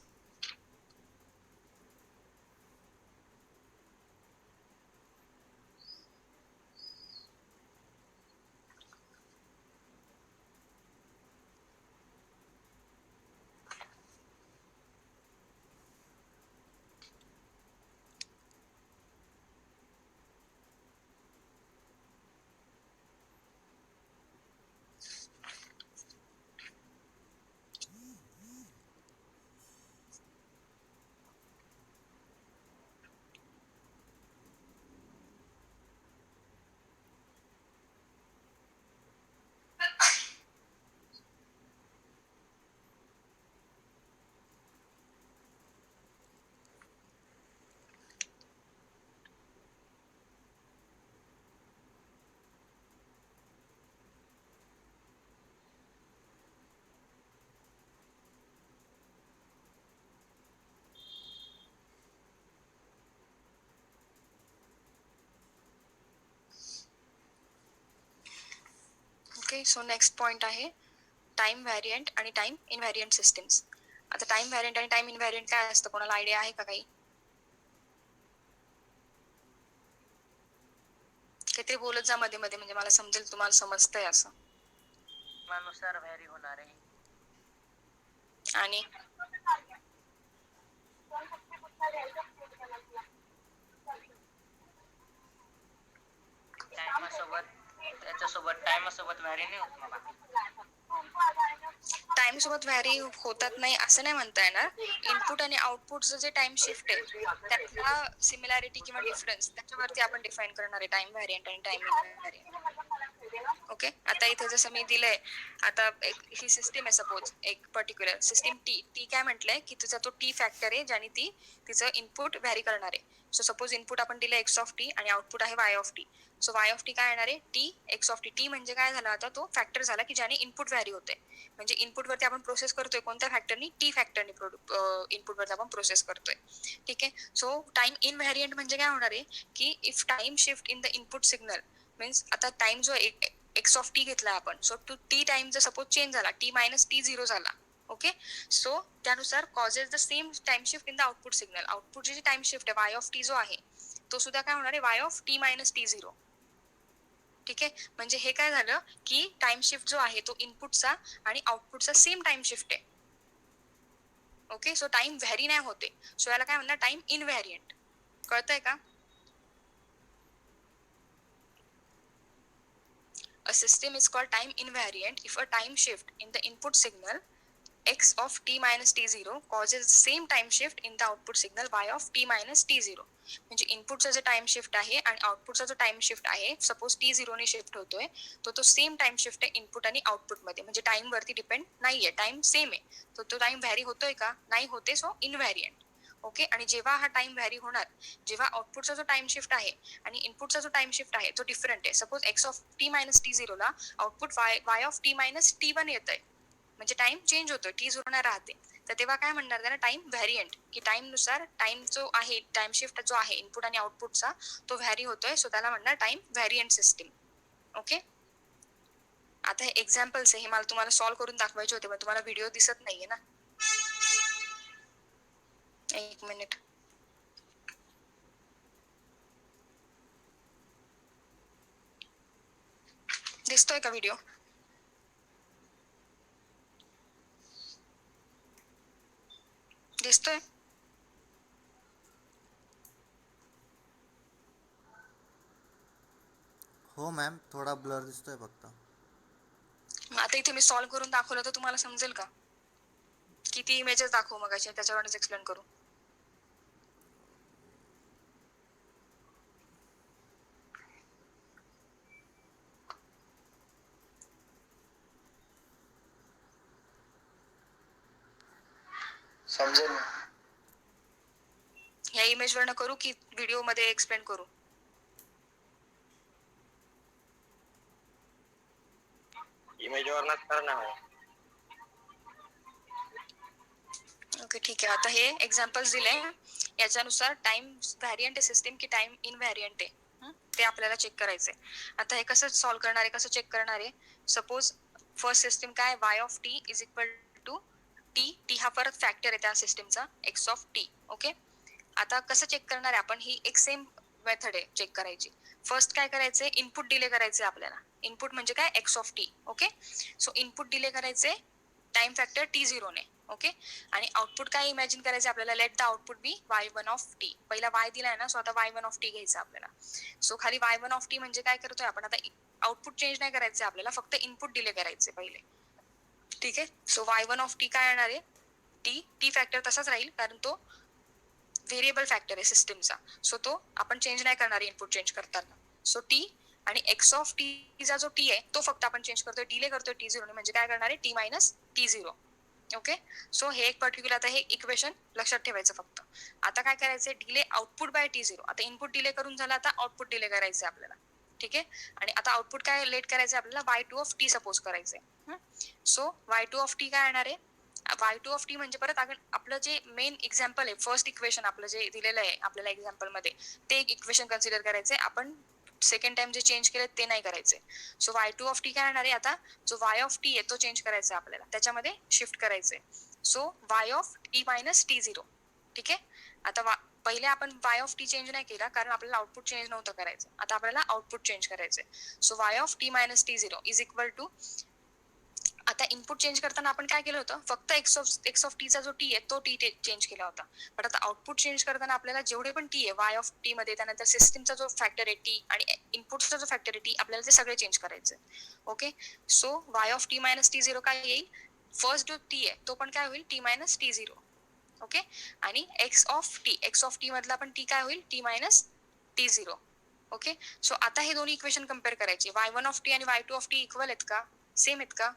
Okay, so next point आहे time variant आणि time invariant systems. आता time variant आणि time invariant काय असतं, कोणाला आयडिया आहे का काही? काहीतरी बोलत जा मध्ये मध्ये, म्हणजे मला समजेल तुम्हाला समजतंय असं. मानुसार व्हॅरी होणार आहे आणि त्याच्यासोबत टाइमसोबत व्हॅरी नाही होत मला. टाइम सोबत व्हॅरी होतात नाही असं नाही म्हणता येणार. इनपुट आणि आउटपुटचं जे टाइम शिफ्ट आहे त्यातला सिमिलॅरिटी किंवा डिफरन्स त्याच्यावरती आपण डिफाईन करणार आहे टाइम व्हॅरियंट आणि टाइम इनव्हॅरियंट. ओके, आता इथे जसं मी दिलंय, आता ही सिस्टीम आहे सपोज, एक पर्टिक्युलर सिस्टीम टी काय म्हटलंय की तुझा तो टी फॅक्टर आहे ज्याने ती तिचं इनपुट व्हॅरी करणार आहे. सो सपोज इनपुट आपण दिलं एक्स ऑफ टी आणि आउटपुट आहे Y of T. So Y of t काय येणार आहे, T x of T. T म्हणजे काय झाला, आता तो फॅक्टर झाला की ज्याने इनपुट व्हॅरी होते. म्हणजे इनपुट वरती आपण प्रोसेस करतोय कोणत्या फॅक्टरनी, टी फॅक्टरनी इनपुट वरती आपण प्रोसेस करतोय. ठीक आहे, सो टाइम इनव्हॅरियंट म्हणजे काय होणार आहे की if time shift in the input signal means आता टाइम जो एक्स ऑफ टी घेतला आपण, सो टू टी टाइम जर सपोज चेंज झाला, टी मायनस टी झिरो झाला. ओके, सो त्यानुसार causes the same time shift in the output signal. आउटपुटची जी time shift आहे वाय ऑफ टी जो आहे तो सुद्धा काय होणार आहे, Y of T minus T zero. ठीक आहे, म्हणजे हे काय झालं की टाइम शिफ्ट जो आहे तो इनपुटचा आणि आउटपुटचा सेम टाइम शिफ्ट आहे. ओके, सो टाइम व्हॅरी नाही होते, सो याला काय म्हणणार, टाइम इनव्हॅरियंट. कळतंय का? A system is called time invariant if a time shift in the input signal x of t minus t0 causes same time shift in the output signal y of t minus t0. म्हणजे इनपुटचा जो time shift आहे आणि आउटपुटचा जो time shift आहे, suppose t0 ने shift होतोय, तो सेम टाइम शिफ्ट आहे इनपुट आणि आउटपुट मध्ये. म्हणजे टाइम वरती डिपेंड नाहीये, टाइम सेम आहे. तो टाइम व्हॅरी होतोय का? नाही होते, सो इनव्हॅरियंट. ओके. आणि जेव्हा हा टाइम व्हॅरी होणार, जेव्हा आउटपुटचा जो टाइम शिफ्ट आहे आणि इनपुटचा जो टाइम शिफ्ट आहे तो डिफरंट आहे. Suppose x of t minus t0 ला output y of t minus t1 येत आहे, म्हणजे टाइम चेंज होतोय, t0 नाही राहते. तर तेव्हा काय म्हणणार त्याला? टाइम व्हॅरियंट, की टाइम नुसार टाइम जो आहे, टाइम शिफ्ट जो आहे इनपुट आणि आउटपुटचा, तो व्हॅरी होतोय, सो त्याला म्हणणार टाइम व्हॅरियंट सिस्टीम. ओके. आता हे एक्झाम्पल्स आहे, हे मला तुम्हाला सॉल्व्ह करून दाखवायचे होते, पण तुम्हाला व्हिडिओ दिसत नाहीये ना. एक मिनिट. दिसतोय का व्हिडिओ? दिसतोय? हो मॅम, थोडा ब्लर दिसतोय फक्त. आता इथे मी सॉल्व्ह करून दाखवलं तर तुम्हाला समजेल का? किती इमेजेस दाखवू मगाशी, त्याच्यावरच एक्सप्लेन करू? समजेल ना. या इमेज वरनं करू की व्हिडिओ मध्ये एक्सप्लेन करू? इमेज वरनच कर ना. ओके, ठीक आहे. आता हे एक्झाम्पल्स दिले, याच्यानुसार टाइम व्हॅरियंट आहे सिस्टीम की टाइम इनव्हॅरियंट आहे, ते आपल्याला चेक करायचंय. आता हे कसं सॉल्व्ह करणार आहे, कसं चेक करणार आहे? सपोज फर्स्ट सिस्टीम काय, y of t is equal to t हा परत फॅक्टर आहे त्या सिस्टीमचा, x ऑफ t. ओके. आता कसं चेक करणार आहे आपण? ही एक सेम मेथड आहे चेक करायची. फर्स्ट काय करायचंय? इनपुट डिले करायचे आपल्याला. इनपुट म्हणजे काय? x of t. Okay. So input delay करायचे टाइम फॅक्टर t0 ने. ओके. आणि आउटपुट काय इमॅजिन करायचं आपल्याला? Let the output be y1 of t. पहिला y दिलाय ना, सो आता y1 ऑफ t घ्यायचा आपल्याला. सो खाली y1 ऑफ t म्हणजे काय करतोय आपण आता? आउटपुट चेंज नाही करायचं आपल्याला, फक्त इनपुट डिले करायचे पहिले. ठीक आहे. सो y1 ऑफ t काय येणार आहे? t फॅक्टर तसाच राहील, कारण तो व्हेरिएबल फॅक्टर आहे सिस्टीमचा, सो तो आपण चेंज नाही करणार इनपुट चेंज करताना. सो t आणि x ऑफ t चा जो t आहे तो फक्त आपण चेंज करतोय, डिले करतोय t0 ने, म्हणजे काय करणार आहे? t minus t0. Okay. So हे एक पर्टिक्युलर, आता हे इक्वेशन लक्षात ठेवायचं फक्त. आता काय करायचंय? Delay output by t0. आता इनपुट डिले करून झाला, आता आउटपुट डिले करायचंय आपल्याला. ठीक आहे. आणि आता आउटपुट काय लेट करायचंय आपल्याला? y2 ऑफ t सपोज करायचंय. सो y2 ऑफ t काय येणार आहे? y2 ऑफ t म्हणजे परत आपलं जे मेन एक्झाम्पल आहे, फर्स्ट इक्वेशन आपलं जे दिलेलं आहे आपल्याला एक्झाम्पल मध्ये, ते एक इक्वेशन कन्सिडर करायचंय आपण. सेकंड टाइम जे चेंज केले ते नाही करायचे. सो y2 ऑफ t काय येणार आहे? आता जो y ऑफ t आहे तो चेंज करायचा आपल्याला, त्याच्यामध्ये शिफ्ट करायचंय. So y of t minus t0. ठीक आहे. आता पहिले आपण y ऑफ t चेंज नाही केला, कारण आपल्याला आउटपुट चेंज नव्हतं करायचं. आता आपल्याला आउटपुट चेंज करायचंय. So y of t minus t0 is equal to, आता इनपुट चेंज करताना आपण काय केलं होतं? फक्त x ऑफ t चा जो t आहे तो t चेंज केला होता. पण आता आउटपुट चेंज करताना आपल्याला जेवढे पण t आहे y ऑफ t मध्ये, त्यानंतर सिस्टीमचा जो फॅक्टर आहे t आणि इनपुटचा जो फॅक्टर आहे t, आपल्याला ते सगळे चेंज करायचे. Okay. So y of t minus t0 काय येईल? फर्स्ट जो t आहे तो पण काय होईल? t minus t0. ओके. आणि x ऑफ t मधला पण t काय होईल? t minus t0. Okay. So आता हे दोन्ही इक्वेशन कम्पेअर करायचे. y1 ऑफ t आणि y2 ऑफ t इक्वल आहेत का? सेम आहेत का?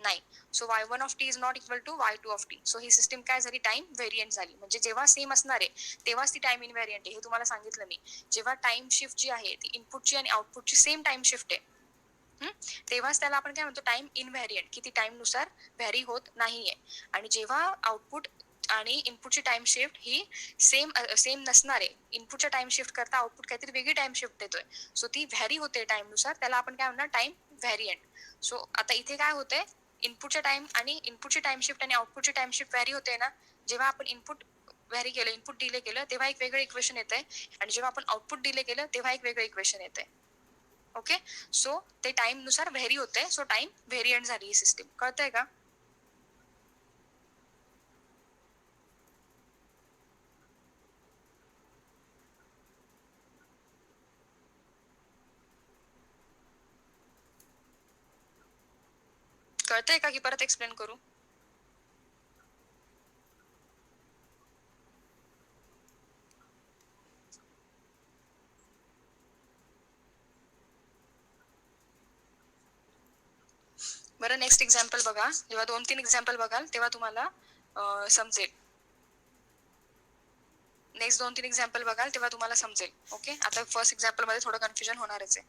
नाही. So y1 of t is not equal to y2 of t. So ही सिस्टीम काय झाली? टाइम व्हेरियंट झाली. म्हणजे जेव्हा सेम असणार आहे तेव्हाच ती टाइम इनव्हेरियंट आहे, हे तुम्हाला सांगितलं मी. जेव्हा टाइम शिफ्ट जी आहे ती इनपुटची आणि आउटपुटची सेम टाइम शिफ्ट आहे, तेव्हाच त्याला आपण काय म्हणतो? टाइम इनव्हेरियंट, की ती टाइम नुसार व्हॅरी होत नाहीये. आणि जेव्हा आउटपुट आणि इनपुटची टाइम शिफ्ट ही सेम नसणार आहे, इनपुटच्या टाइम शिफ्ट करता आउटपुट काहीतरी वेगळी टाइम शिफ्ट देतोय, सो ती व्हॅरी होते टाइम नुसार, त्याला आपण काय म्हणणार? Time variant. सो आता इथे काय होतंय? इनपुटच्या टाइम आणि इनपुटची टाइम शिफ्ट आणि आउटपुटची टाइम शिफ्ट व्हॅरी होते ना. जेव्हा आपण इनपुट व्हॅरी केलं, इनपुट डिले केलं, तेव्हा एक वेगळं इक्वेशन येतंय, आणि जेव्हा आपण आउटपुट डिले केलं तेव्हा एक वेगळं इक्वेशन येतंय. ओके. सो ते टाइम नुसार व्हॅरी होते, सो टाइम व्हेरियंट झाली ही सिस्टीम. कळतंय का? कळतंय का की परत एक्सप्लेन करू? बरं नेक्स्ट एक्झाम्पल बघा, जेव्हा 2-3 एक्झाम्पल बघाल तेव्हा तुम्हाला समजेल. नेक्स्ट 2-3 एक्झाम्पल बघाल तेव्हा तुम्हाला समजेल. ओके, आता फर्स्ट एक्झाम्पल मध्ये थोडं कन्फ्युजन होणारच आहे.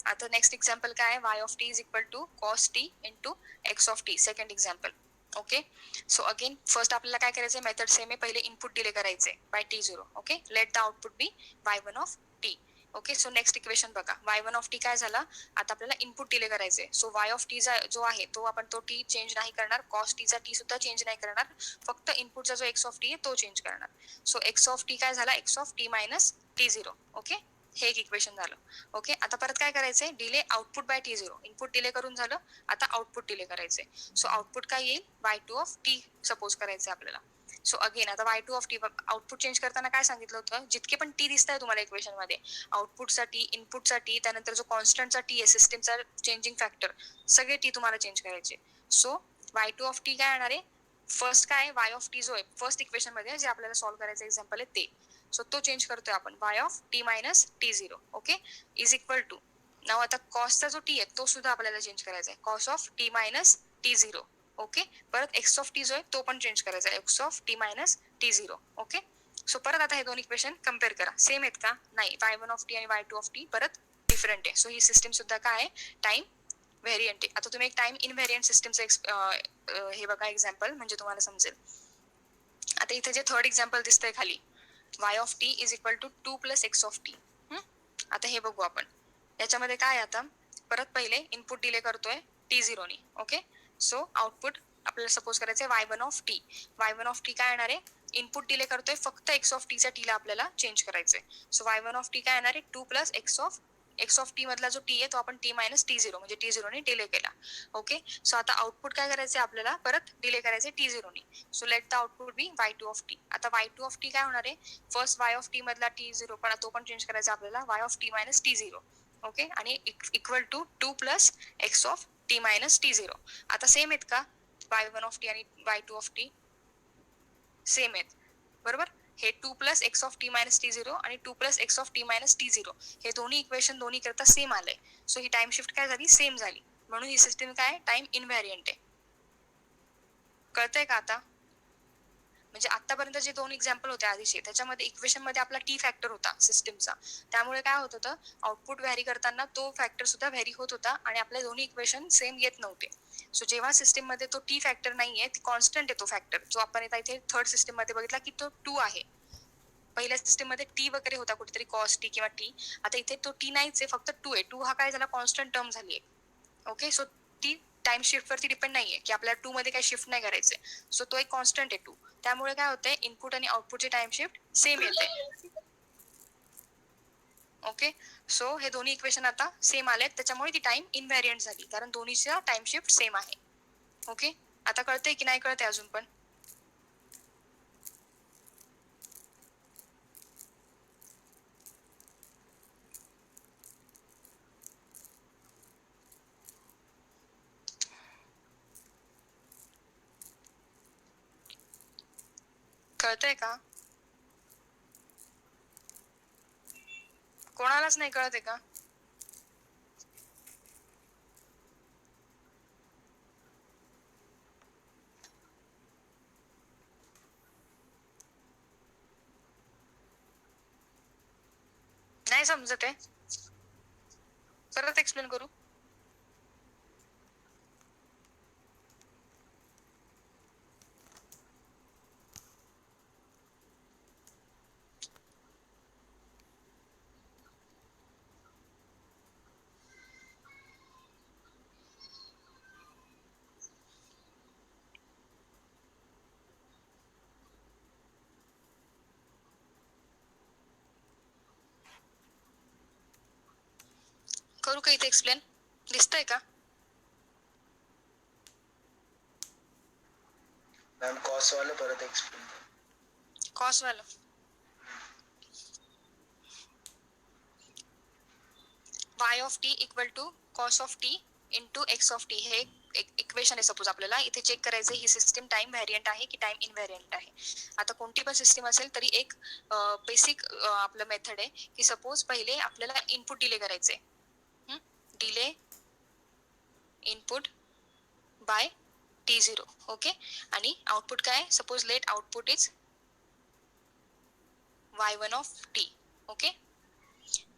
आता नेक्स्ट एक्झाम्पल काय आहे, y of t is equal to cos t into x of t. Second example. Okay, so again first आपल्याला काय करायचंय, मेथड सेम आहे, पहिले इनपुट डिले करायचे by t0. Okay, let the output be y1 of t. Okay, so next equation बघा, y1 of t काय झाला, आता आपल्याला इनपुट डिले करायचे. सो y ऑफ टी जो आहे तो आपण तो t चेंज नाही करणार, कॉस टीचा t सुद्धा चेंज नाही करणार, फक्त इनपुटचा जो x ऑफ टी आहे तो चेंज करणार. सो एक्स ऑफ टी काय झाला, x of T minus t0. Okay, हे एक इक्वेशन झालं. ओके, आता परत काय करायचंय, delay output by t0. Input delay करून झालं, आता आउटपुट डिले करायचंय. सो आउटपुट काय येईल, y2 ऑफ टी सपोज करायचंय आपल्याला. सो अगेन आता y2 of T output change करताना काय सांगितलं होतं, जितके पण टी दिसत आहे तुम्हाला इक्वेशन मध्ये, आउटपुटसाठी, इनपुटसाठी, त्यानंतर जो कॉन्स्टंटचा टी आहे, सिस्टमचा चेंजिंग फॅक्टर, सगळे टी तुम्हाला चेंज करायचे. सो y2 ऑफ टी काय येणार आहे, फर्स्ट काय y ऑफ टी जो आहे फर्स्ट इक्वेशन मध्ये जे आपल्याला सॉल्व्ह करायचं एक्झाम्पल आहे ते, सो तो चेंज करतोय आपण, y of T minus t0. Okay, is equal to, नाव आता कॉसचा जो टी आहे तो सुद्धा आपल्याला चेंज करायचा आहे, cos of T minus t0. Okay, परत एक्स ऑफ टी जो आहे तो पण चेंज करायचा आहे, x of T minus t0. Okay, so परत आता हे दोन इक्वेशन कम्पेअर करा, सेम आहेत का, नाही, y1 ऑफ टी आणि y2 ऑफ टी परत डिफरंट आहे. सो ही सिस्टम सुद्धा काय आहे, टाइम व्हेरियंट आहे. आता तुम्ही एक टाइम इनव्हेरियंट सिस्टमचं हे बघा एक्झाम्पल, म्हणजे तुम्हाला समजेल. आता इथे जे थर्ड एक्झाम्पल दिसतंय खाली, y of t is equal to 2 plus x of t. आता हे बघू आपण, याच्यामध्ये काय आहे, आता परत पहिले इनपुट डिले करतोय t0 नी. ओके, सो आउटपुट आपल्याला सपोज करायचंय y1 of T. y1 of t काय येणार आहे, इनपुट डिले करतोय, फक्त एक्स ऑफ टीचा टीला आपल्याला चेंज करायचंय. सो y1 ऑफ टी काय येणार आहे, 2 प्लस एक्स ऑफ टी मधला जो टी आहे तो आपण टी मायनस t0 म्हणजे t0 ने डिले केला. ओके, सो आता आउटपुट काय करायचंय आपल्याला, परत डिले करायचंय t0 ने. So let the output be y2 of t. आता y2 ऑफ टी काय होणार आहे, फर्स्ट y ऑफ टी मधला t0 पण तो पण चेंज करायचा आपल्याला, y of T minus t0. Okay, आणि equal to 2 plus x of T minus t0. आता सेम आहेत का, y1 ऑफ टी आणि y2 ऑफ टी सेम आहेत, बरोबर. हे 2 plus x of T minus t0 आणि 2 plus x of T minus t0 हे दोन्ही इक्वेशन दोन्ही करता सेम आलंय. सो ही टाइम शिफ्ट काय झाली, सेम झाली, म्हणून ही सिस्टम काय टाइम इनव्हेरियंट आहे. कळतंय का आता, म्हणजे आतापर्यंत जे दोन एक्झाम्पल होते आधीचे, त्याच्यामध्ये इक्वेशन मध्ये आपला टी फॅक्टर होता सिस्टमचा, त्यामुळे काय होत होतं, आउटपुट व्हॅरी करताना तो फॅक्टर सुद्धा व्हॅरी होत होता आणि आपले दोन्ही इक्वेशन सेम येत नव्हते. सो जेव्हा सिस्टम मध्ये तो टी फॅक्टर नाहीये, कॉन्स्टंट आहे तो फॅक्टर, जो आपण इथे थर्ड सिस्टम मध्ये बघितला की तो 2 आहे. पहिल्या सिस्टम मध्ये टी वगैरे होता कुठेतरी, कॉस टी किंवा टी, आता इथे तो टी नाहीच आहे, फक्त 2 आहे. 2 हा काय झाला, कॉन्स्टंट टर्म झाली आहे. ओके, सो ती टाइम शिफ्ट वरती डिपेंड नाहीये की आपल्याला 2 मध्ये काही शिफ्ट नाही करायचंय. सो तो एक कॉन्स्टंट आहे 2, त्यामुळे काय होतंय, इनपुट आणि आउटपुटची टाइम शिफ्ट सेम येते. ओके, सो हे दोन्ही इक्वेशन आता सेम आलेत, त्याच्यामुळे ती टाइम इनव्हेरियंट झाली, कारण दोन्हीचा टाइम शिफ्ट सेम आहे. ओके, आता कळतंय की नाही कळतंय अजून पण, कळतंय का, कोणालाच नाही कळतंय का, नाही समजत आहे, परत एक्सप्लेन करू. करू का इथे एक्सप्लेन, दिसतंय का मॅम, कॉस वाला परत एक्सप्लेन. कॉस वाला, y of t equal to cos of t into x of t, हे इक्वेशन आहे सपोज आपल्याला इथे चेक करायचं ही सिस्टम टाइम व्हेरियंट आहे की टाइम इनव्हेरियंट आहे. आता कोणती पण सिस्टम असेल तरी एक बेसिक आपलं मेथड आहे की सपोज पहिले आपल्याला इनपुट डिले करायचे, delay input by T0. Okay, आणि आउटपुट काय, suppose let output is y1 of t. Okay,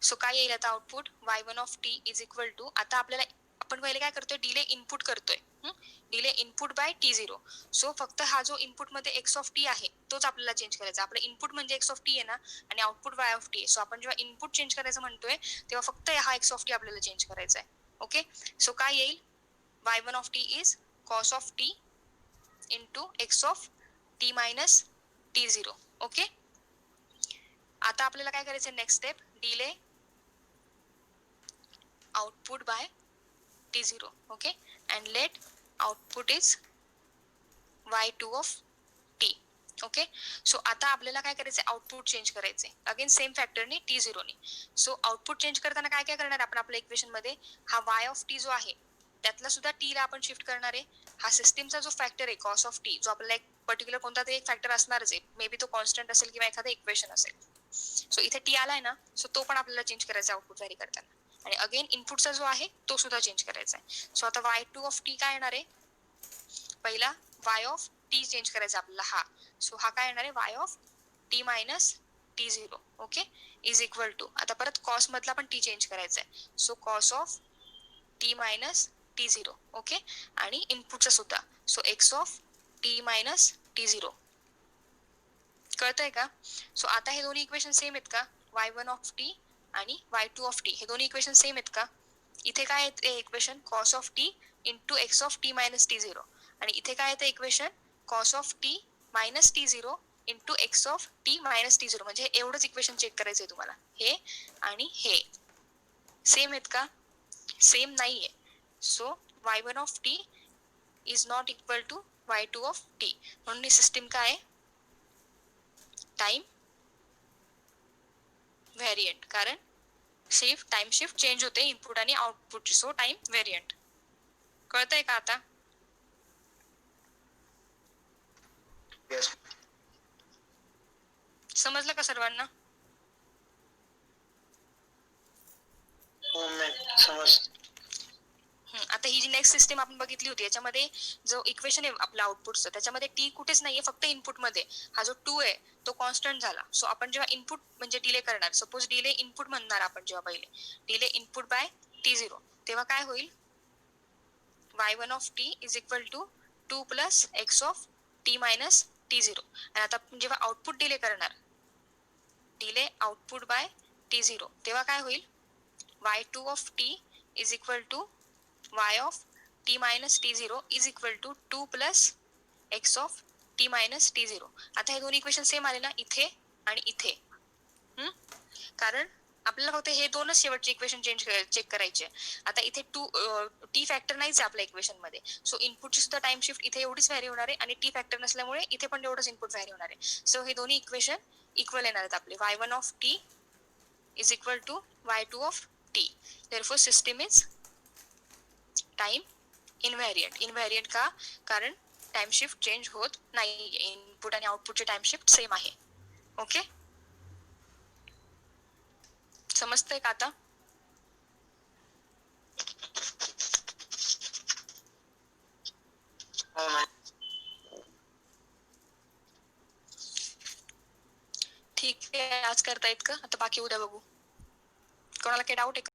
so काय येईल आता output y1 of t is equal to, आता आपल्याला आपण पहिले काय करतोय, डिले इनपुट करतोय, delay input by T0. So फक्त हा जो इनपुट मध्ये x ऑफ t आहे तोच आपल्याला चेंज करायचा. आपलं इनपुट म्हणजे x ऑफ t आहे ना, आणि आउटपुट y ऑफ t आहे. सो आपण जेव्हा इनपुट चेंज करायचं म्हणतोय तेव्हा फक्त हा x ऑफ t आपल्याला चेंज करायचा आहे. ओके, सो काय येईल, y1 of t is cos of t into x of t minus T0. Okay, आता आपल्याला काय करायचं, next step, delay output by T0. Okay, and let output is y2 of t. Okay, so आता आपल्याला काय करायचं, आउटपुट चेंज करायचे again same फॅक्टरने T0 ने. सो आउटपुट चेंज करताना काय काय करणार आपण आपल्या इक्वेशन मध्ये, हा y ऑफ t जो आहे त्यातला सुद्धा t ला आपण शिफ्ट करणार आहे. हा सिस्टीमचा जो फॅक्टर आहे cos ऑफ t, जो आपल्याला एक पर्टिक्युलर कोणता तरी एक फॅक्टर असणारच आहे, मे बी तो कॉन्स्टंट असेल किंवा एखादं इक्वेशन असेल. सो इथे t आलाय ना, सो तो पण आपल्याला चेंज करायचा आउटपुट व्हॅरी करताना, आणि अगेन इनपुटचा जो आहे तो सुद्धा चेंज करायचा आहे. सो आता y2 ऑफ t काय येणार आहे, पहिला y ऑफ t चेंज करायचा आपल्याला हा. सो हा काय येणार आहे, y of t minus T0. Okay, is equal to, आता परत कॉस मधला पण t चेंज करायचा आहे. So cos of t minus T0. Okay, आणि इनपुटचा सुद्धा, so x of t minus T0. कळतंय का? सो आता हे दोन्ही इक्वेशन सेम आहेत का, y1 ऑफ t आणि y2 ऑफ t हे दोन्ही इक्वेशन सेम आहेत का? इथे काय येते equation, cos of t into x of t minus T0, आणि इथे काय येते equation, cos of t minus T0 into x of t minus T0. म्हणजे एवढंच इक्वेशन चेक करायचंय तुम्हाला, हे आणि हे सेम आहेत का, सेम नाहीये. So y1 of t is not equal to y2 of t, म्हणून ही सिस्टीम काय आहे, टाइम व्हेरियंट, कारण टाइम शिफ्ट चेंज होते इनपुट आणि आउटपुट, सो टाइम व्हेरियंट. कळतंय का आता? येस समजलं का सर्वांना? हो मॅम समज. आता ही जी नेक्स्ट सिस्टीम आपण बघितली होती, याच्यामध्ये जो इक्वेशन आहे आपल्या आउटपुटचं, त्याच्यामध्ये टी कुठेच नाहीये, फक्त इनपुट मध्ये हा जो 2 आहे तो कॉन्स्टंट झाला. सो आपण जेव्हा इनपुट म्हणजे डिले करणार, सपोज डिले इनपुट म्हणणार आपण, जेव्हा पहिले डिले इनपुट बाय T0, तेव्हा काय होईल, y1 of t is equal to 2 plus x of t minus T0. आणि आता आपण जेव्हा आउटपुट डिले करणार, डिले आउटपुट बाय T0, तेव्हा काय होईल, y2 of t is equal to y of t minus T0 is equal to 2 plus x of t minus T0. आता हे दोन्ही इक्वेशन सेम आले ना, इथे आणि इथे, कारण आपल्याला फक्त हे दोनच शेवटचे इक्वेशन चेक करायचे. आता इथे टी फॅक्टर नाहीच आहे आपल्या इक्वेशन मध्ये, सो इनपुटची सुद्धा टाइम शिफ्ट इथे एवढीच व्हॅरी होणार आहे, आणि टी फॅक्टर नसल्यामुळे इथे पण एवढंच इनपुट व्हॅरी होणार आहे. सो हे दोन्ही इक्वेशन इक्वल येणार आहेत आपले, y1 of t is equal to y2 of t. Therefore system is time invariant का, कारण टाइम शिफ्ट चेंज होत नाही, इनपुट आणि आउटपुटचे टाइम शिफ्ट सेम आहे. ओके, समजतंय का आता? हो मॅम. ठीक आहे, आज करता येत का, आता बाकी उद्या बघू. कोणाला काही डाऊट आहे